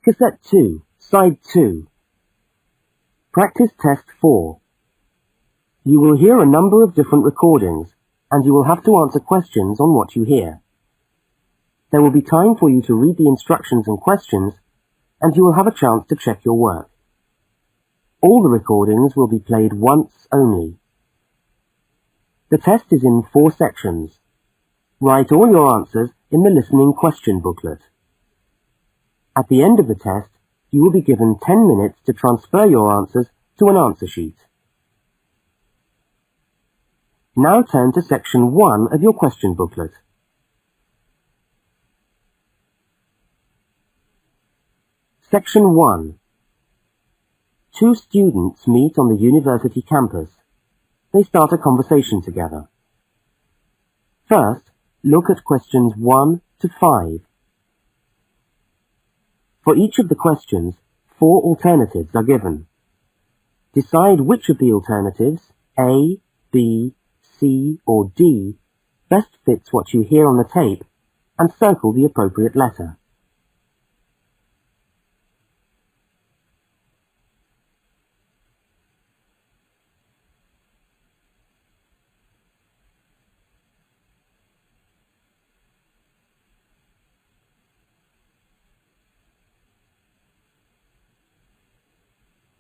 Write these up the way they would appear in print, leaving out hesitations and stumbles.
Cassette 2, Side 2. Practice Test 4. You will hear a number of different recordings, and you will have to answer questions on what you hear. There will be time for you to read the instructions and questions, and you will have a chance to check your work. All the recordings will be played once only. The test is in 4 sections. Write all your answers in the listening question booklet. At the end of the test, you will be given 10 minutes to transfer your answers to an answer sheet. Now turn to section 1 of your question booklet. Section 1. 2 students meet on the university campus. They start a conversation together. First, look at questions 1 to 5. For each of the questions, 4 alternatives are given. Decide which of the alternatives, A, B, C or D, best fits what you hear on the tape, and circle the appropriate letter.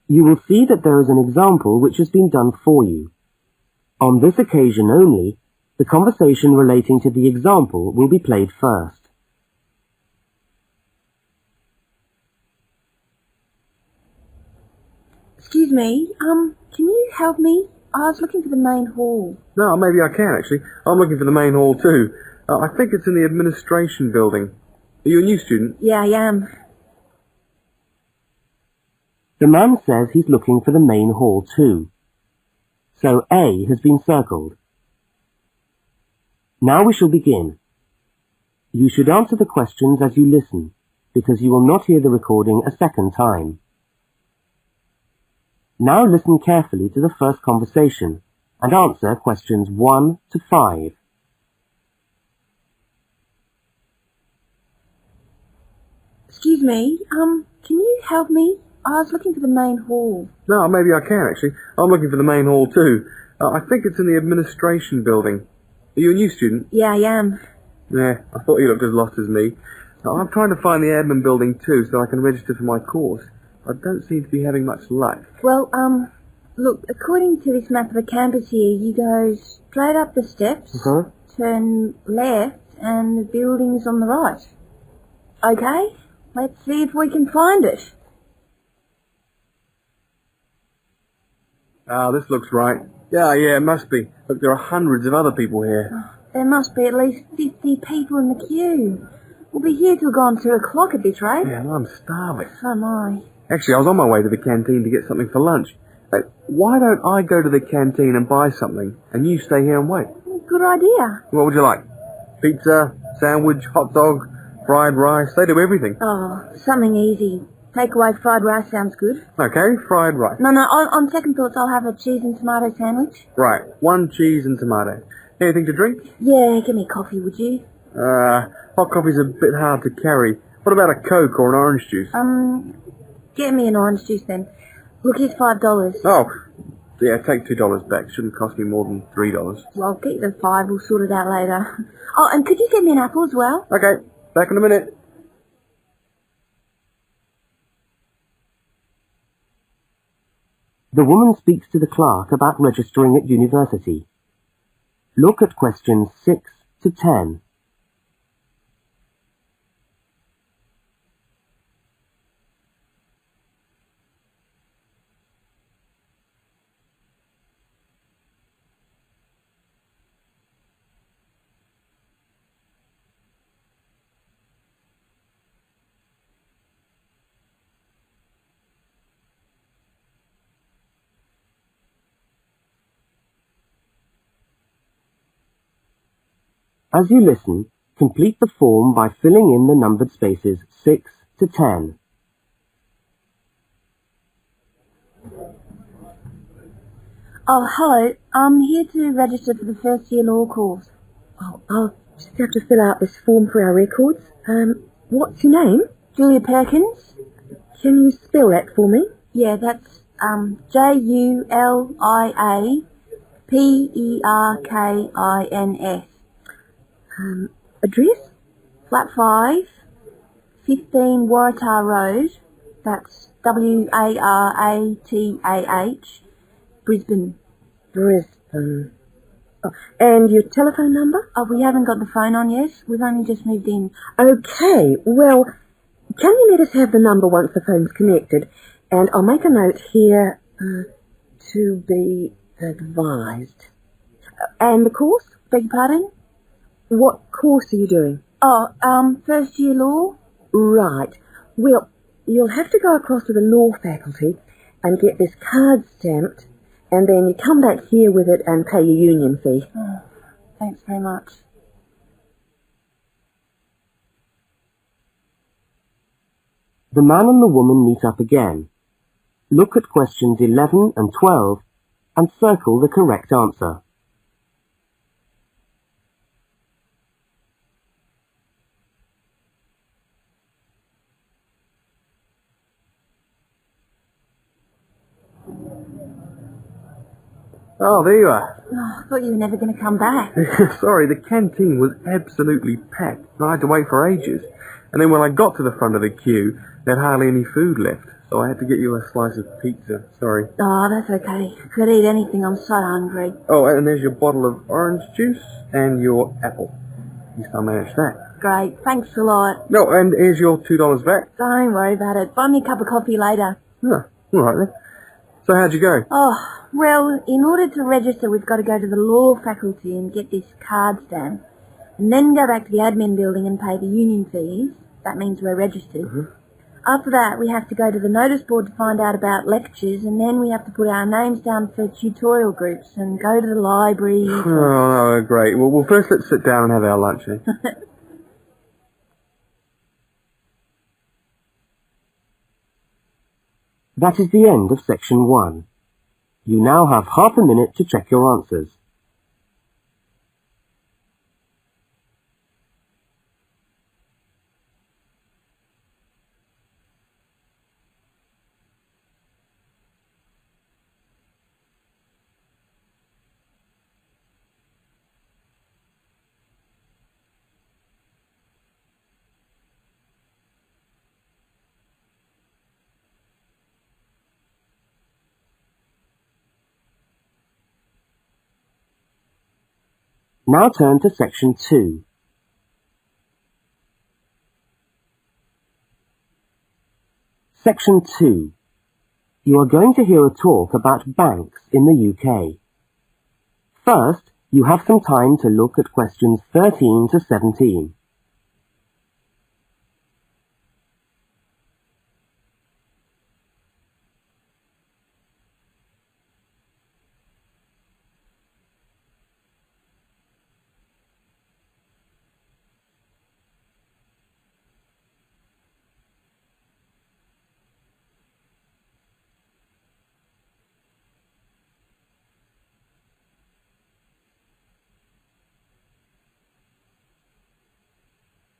You will see that there is an example which has been done for you. On this occasion only, the conversation relating to the example will be played first. Excuse me, can you help me? I was looking for the main hall. No, maybe I can actually. I'm looking for the main hall too. I think it's in the administration building. Are you a new student? Yeah, I am. The man says he's looking for the main hall too. So A has been circled. Now we shall begin. You should answer the questions as you listen, because you will not hear the recording a second time. Now listen carefully to the first conversation and answer questions 1 to 5. Excuse me, can you help me? I was looking for the main hall. No, maybe I can actually. I'm looking for the main hall too. I think it's in the administration building. Are you a new student? Yeah, I am. Yeah, I thought you looked as lost as me. I'm trying to find the admin building too so I can register for my course. I don't seem to be having much luck. Well, look, according to this map of the campus here, you go straight up the steps, turn left, and the building's on the right. Okay, let's see if we can find it. Ah, this looks right. Yeah, it must be. Look, there are hundreds of other people here. There must be at least 50 people in the queue. We'll be here till gone 2 o'clock at this rate. Yeah, and I'm starving. So am I. Actually, I was on my way to the canteen to get something for lunch. Why don't I go to the canteen and buy something, and you stay here and wait? Good idea. What would you like? Pizza, sandwich, hot dog, fried rice? They do everything. Oh, something easy. Takeaway fried rice sounds good. Okay, fried rice. No, on second thoughts, I'll have a cheese and tomato sandwich. Right, 1 cheese and tomato. Anything to drink? Yeah, give me coffee, would you? Hot coffee's a bit hard to carry. What about a Coke or an orange juice? Get me an orange juice then. Look, here's $5. Oh, yeah, take $2 back. Shouldn't cost me more than $3. Well, keep the 5. We'll sort it out later. Oh, and could you get me an apple as well? Okay, back in a minute. The woman speaks to the clerk about registering at university. Look at questions 6 to 10. As you listen, complete the form by filling in the numbered spaces 6 to 10. Oh, hello. I'm here to register for the first year law course. Oh, I'll just have to fill out this form for our records. What's your name? Julia Perkins. Can you spell that for me? Yeah, that's JULIAPERKINS. Address? Flat 5, 15 Waratah Road. That's WARATAH, Brisbane. Brisbane. Oh, and your telephone number? Oh, we haven't got the phone on yet. We've only just moved in. Okay, well, can you let us have the number once the phone's connected? And I'll make a note here to be advised. And the course? Beg your pardon? What course are you doing? Oh, first year law. Right. Well, you'll have to go across to the law faculty and get this card stamped, and then you come back here with it and pay your union fee. Oh, thanks very much. The man and the woman meet up again. Look at questions 11 and 12 and circle the correct answer. Oh, there you are. Oh, I thought you were never going to come back. Sorry, the canteen was absolutely packed. I had to wait for ages. And then when I got to the front of the queue, there had hardly any food left. So I had to get you a slice of pizza. Sorry. Oh, that's okay. Could eat anything. I'm so hungry. Oh, and there's your bottle of orange juice and your apple. At least I managed that. Great. Thanks a lot. No, and here's your $2 back. Don't worry about it. Buy me a cup of coffee later. Oh, all right then. So how'd you go? Oh, well, in order to register, we've got to go to the law faculty and get this card stamp, and then go back to the admin building and pay the union fees. That means we're registered. Mm-hmm. After that, we have to go to the notice board to find out about lectures, and then we have to put our names down for tutorial groups and go to the library. Oh, great. Well, first let's sit down and have our lunch, eh? That is the end of section 1. You now have half a minute to check your answers. Now turn to section 2. Section 2. You are going to hear a talk about banks in the UK. First, you have some time to look at questions 13 to 17.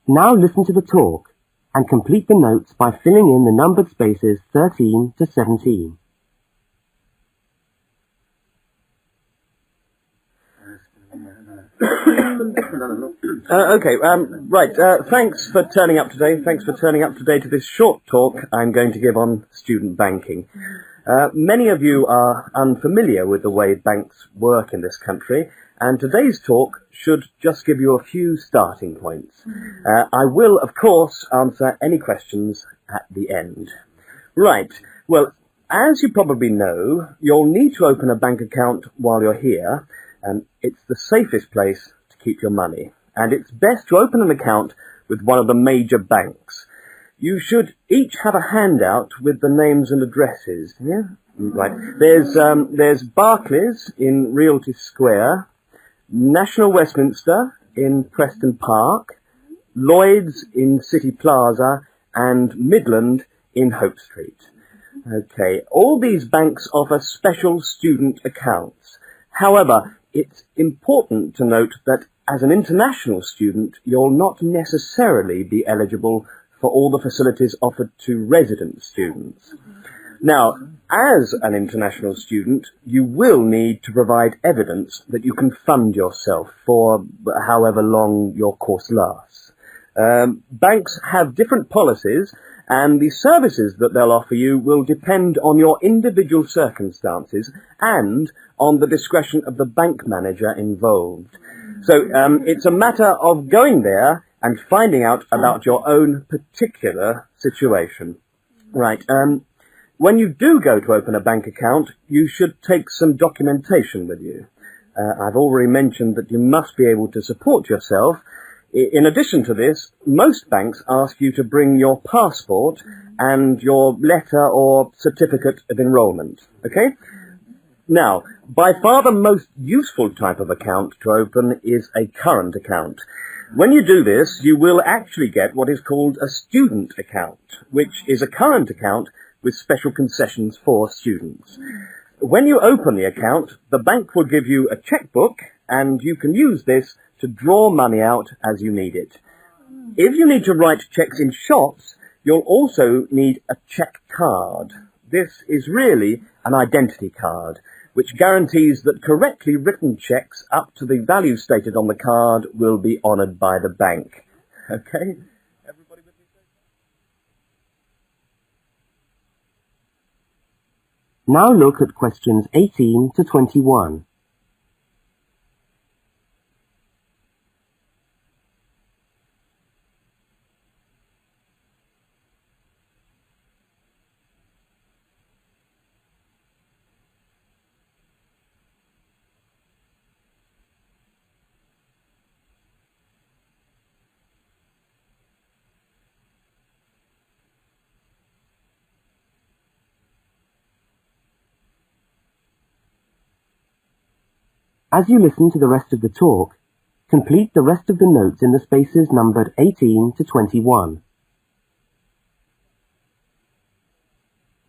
Now listen to the talk and complete the notes by filling in the numbered spaces 13 to 17. Thanks for turning up today. Thanks for turning up today to this short talk I'm going to give on student banking. Many of you are unfamiliar with the way banks work in this country, and today's talk should just give you a few starting points. I will, of course, answer any questions at the end. Right, well, as you probably know, you'll need to open a bank account while you're here, and it's the safest place to keep your money. And it's best to open an account with one of the major banks. You should each have a handout with the names and addresses. Yeah, right. There's Barclays in Realty Square, National Westminster in Preston Park, Lloyd's in City Plaza, and Midland in Hope Street. Okay, all these banks offer special student accounts. However, it's important to note that as an international student, you'll not necessarily be eligible for all the facilities offered to resident students. Now, as an international student, you will need to provide evidence that you can fund yourself for however long your course lasts. Banks have different policies, and the services that they'll offer you will depend on your individual circumstances and on the discretion of the bank manager involved. So it's a matter of going there and finding out about your own particular situation. Right. When you do go to open a bank account, you should take some documentation with you. I've already mentioned that you must be able to support yourself. In addition to this, most banks ask you to bring your passport and your letter or certificate of enrolment. Okay? Now, by far the most useful type of account to open is a current account. When you do this, you will actually get what is called a student account, which is a current account with special concessions for students. When you open the account, the bank will give you a checkbook, and you can use this to draw money out as you need it. If you need to write checks in shops, you'll also need a check card. This is really an identity card, which guarantees that correctly written checks up to the value stated on the card will be honoured by the bank. Okay? Everybody with me? Now look at questions 18 to 21. As you listen to the rest of the talk, complete the rest of the notes in the spaces numbered 18 to 21.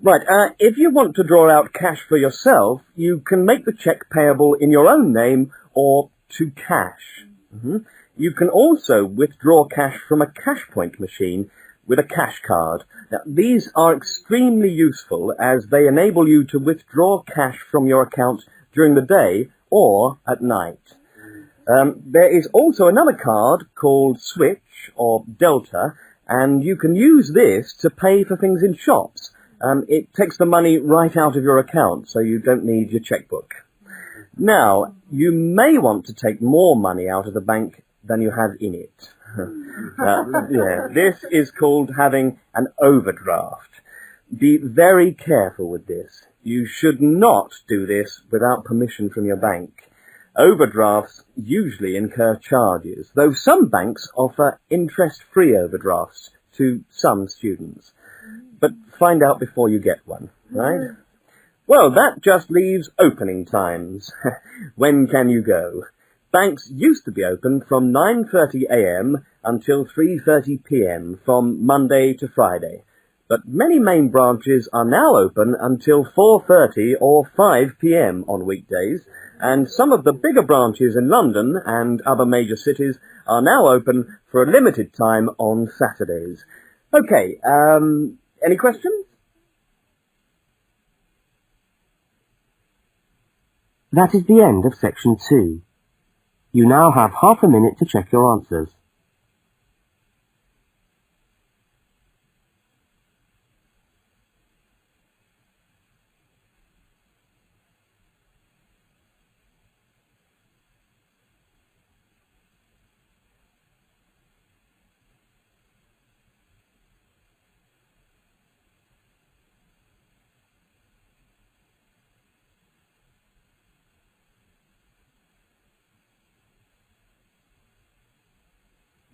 Right, if you want to draw out cash for yourself, you can make the cheque payable in your own name or to cash. You can also withdraw cash from a cash point machine with a cash card. Now, these are extremely useful as they enable you to withdraw cash from your account during the day or at night. There is also another card called Switch or Delta, and you can use this to pay for things in shops. It takes the money right out of your account, so you don't need your checkbook. Now, you may want to take more money out of the bank than you have in it. This is called having an overdraft. Be very careful with this. You should not do this without permission from your bank. Overdrafts usually incur charges, though some banks offer interest-free overdrafts to some students. But find out before you get one, right? Well, that just leaves opening times. When can you go? Banks used to be open from 9:30 a.m. until 3:30 p.m. from Monday to Friday. But many main branches are now open until 4:30 or 5 p.m. on weekdays, and some of the bigger branches in London and other major cities are now open for a limited time on Saturdays. Okay, any questions? That is the end of section 2. You now have half a minute to check your answers.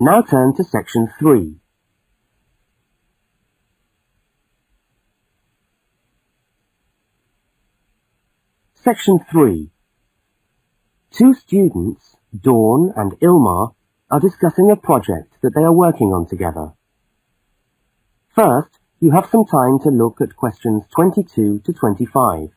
Now turn to section 3. Section 3. Two students, Dawn and Ilmar, are discussing a project that they are working on together. First, you have some time to look at questions 22 to 25.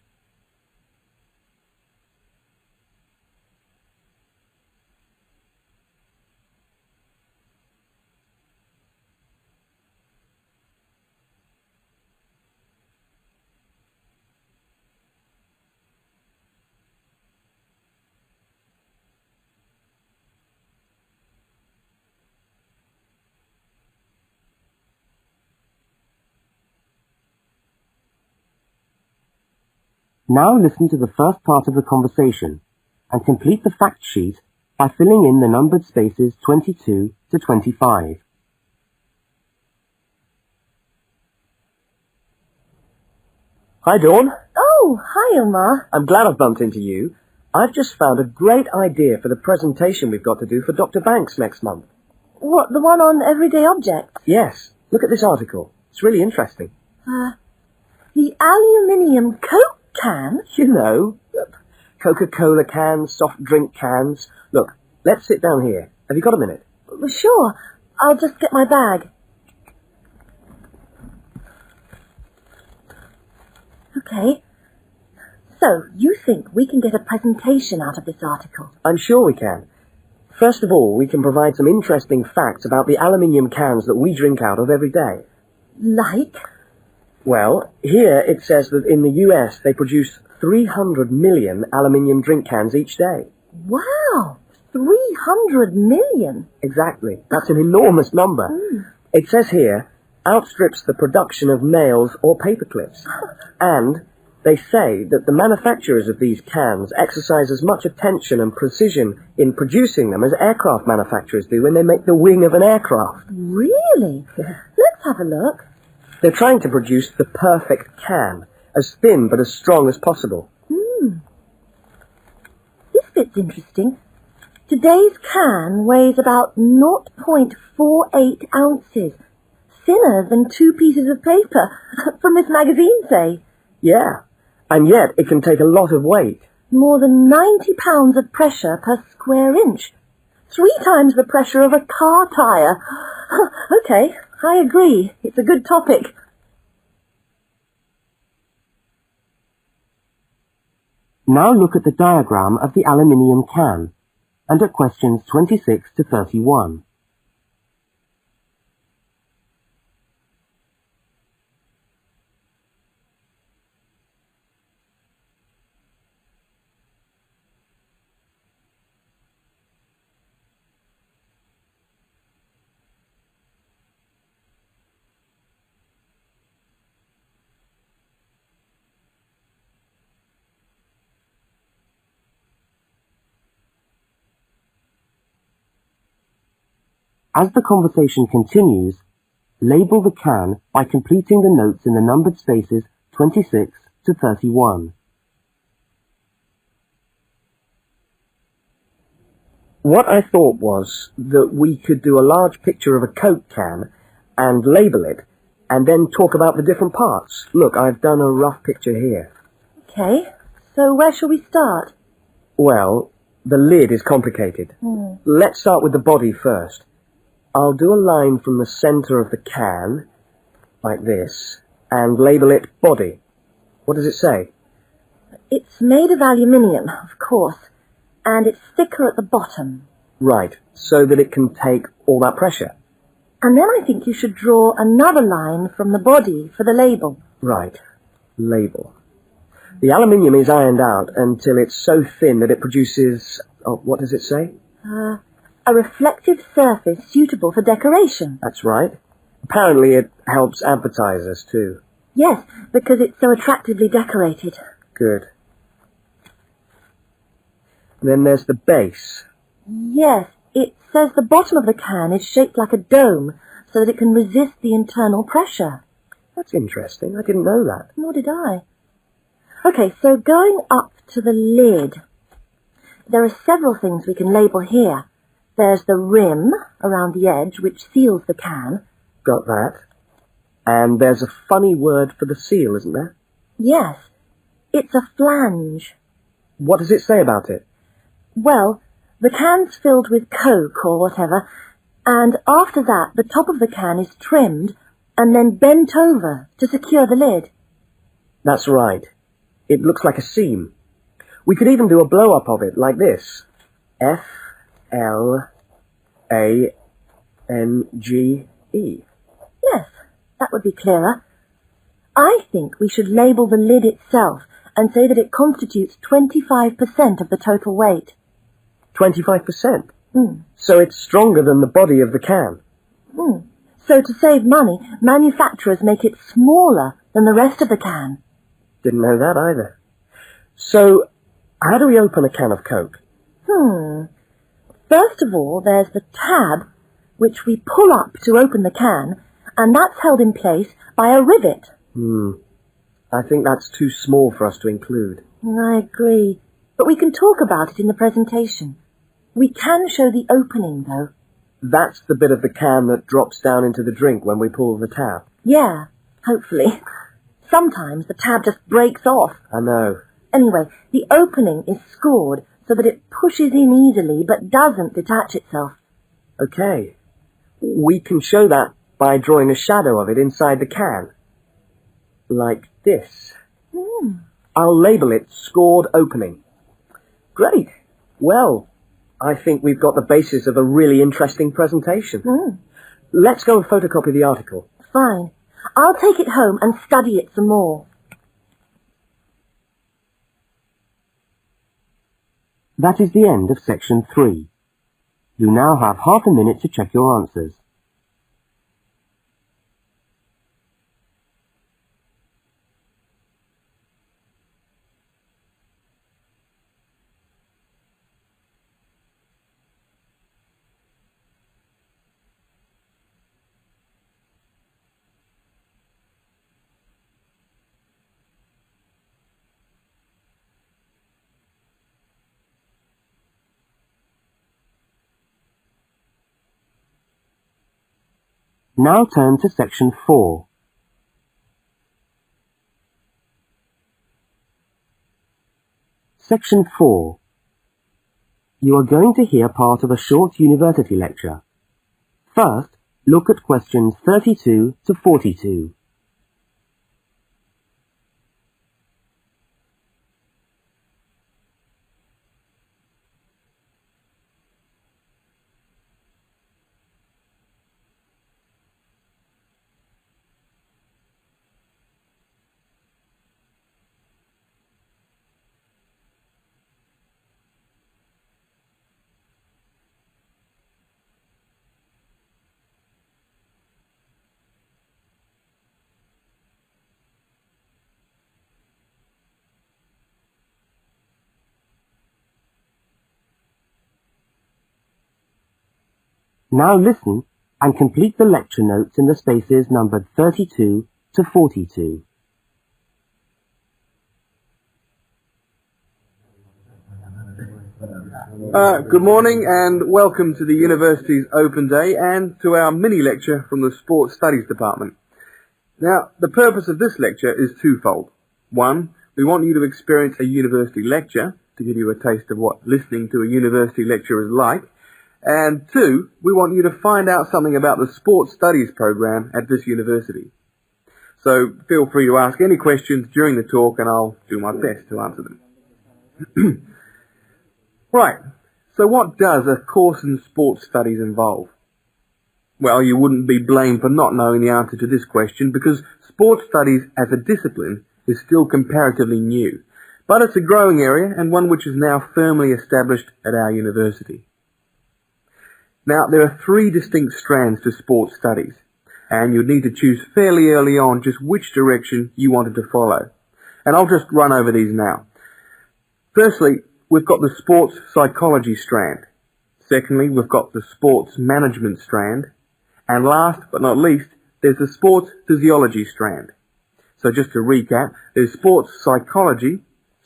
Now listen to the first part of the conversation and complete the fact sheet by filling in the numbered spaces 22 to 25. Hi, Dawn. Oh, hi, Omar. I'm glad I've bumped into you. I've just found a great idea for the presentation we've got to do for Dr. Banks next month. What, the one on everyday objects? Yes. Look at this article. It's really interesting. The aluminium Coke can? You know, Coca-Cola cans, soft drink cans. Look, let's sit down here. Have you got a minute? Sure. I'll just get my bag. Okay. So, you think we can get a presentation out of this article? I'm sure we can. First of all, we can provide some interesting facts about the aluminium cans that we drink out of every day. Like? Well, here it says that in the US they produce 300 million aluminium drink cans each day. Wow! 300 million? Exactly. That's an enormous number. It says here, outstrips the production of nails or paper clips. And they say that the manufacturers of these cans exercise as much attention and precision in producing them as aircraft manufacturers do when they make the wing of an aircraft. Really? Let's have a look. They're trying to produce the perfect can, as thin but as strong as possible. This bit's interesting. Today's can weighs about 0.48 ounces. Thinner than 2 pieces of paper, from this magazine, say. Yeah, and yet it can take a lot of weight. More than 90 pounds of pressure per square inch. 3 times the pressure of a car tyre. Okay, I agree. It's a good topic. Now look at the diagram of the aluminium can and at questions 26 to 31. As the conversation continues, label the can by completing the notes in the numbered spaces 26 to 31. What I thought was that we could do a large picture of a Coke can and label it, and then talk about the different parts. Look, I've done a rough picture here. Okay, so where shall we start? Well, the lid is complicated. Let's start with the body first. I'll do a line from the center of the can, like this, and label it body. What does it say? It's made of aluminium, of course, and it's thicker at the bottom. Right, so that it can take all that pressure. And then I think you should draw another line from the body for the label. Right, label. The aluminium is ironed out until it's so thin that it produces, what does it say? A reflective surface suitable for decoration. That's right. Apparently it helps advertisers too. Yes, because it's so attractively decorated. Good. And then there's the base. Yes, it says the bottom of the can is shaped like a dome so that it can resist the internal pressure. That's interesting. I didn't know that. Nor did I. Okay, so going up to the lid, there are several things we can label here. There's the rim around the edge, which seals the can. Got that. And there's a funny word for the seal, isn't there? Yes, it's a flange. What does it say about it? Well, the can's filled with Coke or whatever, and after that the top of the can is trimmed and then bent over to secure the lid. That's right. It looks like a seam. We could even do a blow-up of it, like this. F-L-A-N-G-E. Yes, that would be clearer. I think we should label the lid itself and say that it constitutes 25% of the total weight. 25%? So it's stronger than the body of the can. So to save money, manufacturers make it smaller than the rest of the can. Didn't know that either. So, how do we open a can of Coke? First of all, there's the tab, which we pull up to open the can, and that's held in place by a rivet. I think that's too small for us to include. I agree, but we can talk about it in the presentation. We can show the opening, though. That's the bit of the can that drops down into the drink when we pull the tab. Yeah, hopefully. Sometimes the tab just breaks off. I know. Anyway, the opening is scored so that it pushes in easily but doesn't detach itself. Okay. We can show that by drawing a shadow of it inside the can. Like this. I'll label it Scored Opening. Great. Well, I think we've got the basis of a really interesting presentation. Let's go and photocopy the article. Fine. I'll take it home and study it some more. That is the end of section 3. You now have half a minute to check your answers. Now turn to section 4. Section 4. You are going to hear part of a short university lecture. First, look at questions 32 to 42. Now listen and complete the lecture notes in the spaces numbered 32 to 42. Good morning and welcome to the university's open day and to our mini lecture from the Sports Studies Department. Now, the purpose of this lecture is twofold. One, we want you to experience a university lecture to give you a taste of what listening to a university lecture is like. And two, we want you to find out something about the Sports Studies program at this university. So feel free to ask any questions during the talk and I'll do my best to answer them. Right, so what does a course in sports studies involve? Well, you wouldn't be blamed for not knowing the answer to this question because sports studies as a discipline is still comparatively new. But it's a growing area and one which is now firmly established at our university. Now, there are 3 distinct strands to sports studies, and you'd need to choose fairly early on just which direction you wanted to follow. And I'll just run over these now. Firstly, we've got the sports psychology strand. Secondly, we've got the sports management strand. And last but not least, there's the sports physiology strand. So just to recap, there's sports psychology,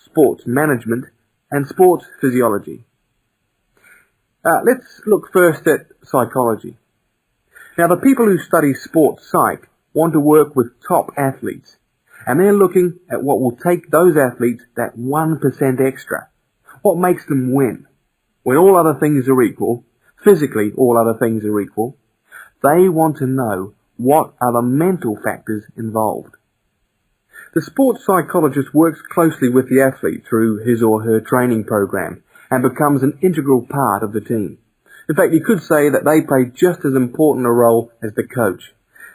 sports management, and sports physiology. Let's look first at psychology. Now, the people who study sports psych want to work with top athletes, and they're looking at what will take those athletes that 1% extra. What makes them win? When all other things are equal, physically all other things are equal, they want to know what are the mental factors involved. The sports psychologist works closely with the athlete through his or her training program and becomes an integral part of the team. In fact, you could say that they play just as important a role as the coach.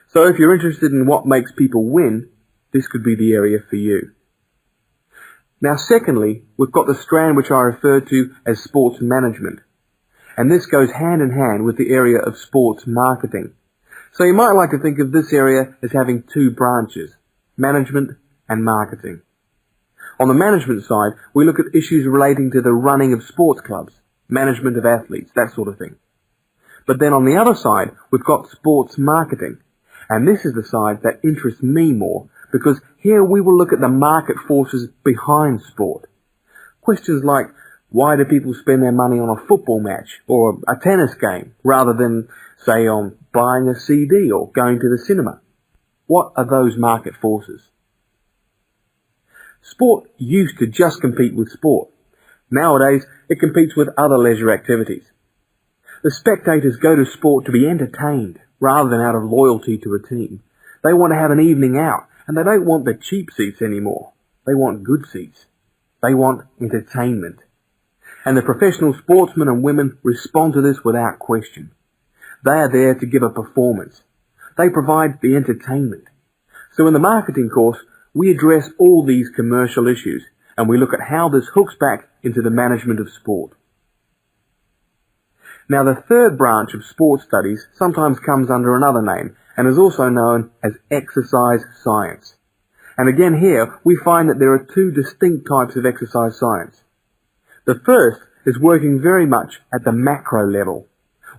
So if you're interested in what makes people win, this could be the area for you. Now secondly, we've got the strand which I referred to as sports management. And this goes hand in hand with the area of sports marketing. So you might like to think of this area as having 2 branches, management and marketing. On the management side, we look at issues relating to the running of sports clubs, management of athletes, that sort of thing. But then on the other side, we've got sports marketing. And this is the side that interests me more, because here we will look at the market forces behind sport. Questions like, why do people spend their money on a football match or a tennis game rather than, say, on buying a CD or going to the cinema? What are those market forces? Sport used to just compete with sport. Nowadays, it competes with other leisure activities. The spectators go to sport to be entertained rather than out of loyalty to a team. They want to have an evening out, and they don't want the cheap seats anymore. They want good seats. They want entertainment. And the professional sportsmen and women respond to this without question. They are there to give a performance. They provide the entertainment. So in the marketing course, we address all these commercial issues, and we look at how this hooks back into the management of sport. Now, the third branch of sports studies sometimes comes under another name and is also known as exercise science. And again here, we find that there are two distinct types of exercise science. The first is working very much at the macro level,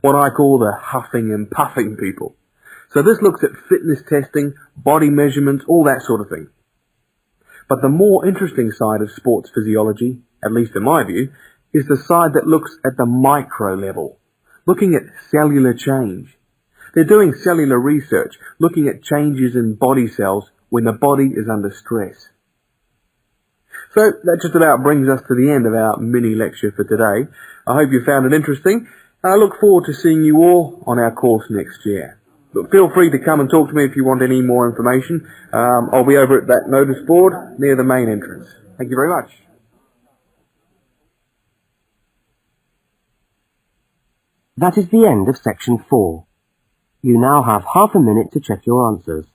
what I call the huffing and puffing people. So this looks at fitness testing, body measurements, all that sort of thing. But the more interesting side of sports physiology, at least in my view, is the side that looks at the micro level, looking at cellular change. They're doing cellular research, looking at changes in body cells when the body is under stress. So that just about brings us to the end of our mini lecture for today. I hope you found it interesting, and I look forward to seeing you all on our course next year. But feel free to come and talk to me if you want any more information. I'll be over at that notice board near the main entrance. Thank you very much. That is the end of section 4. You now have half a minute to check your answers.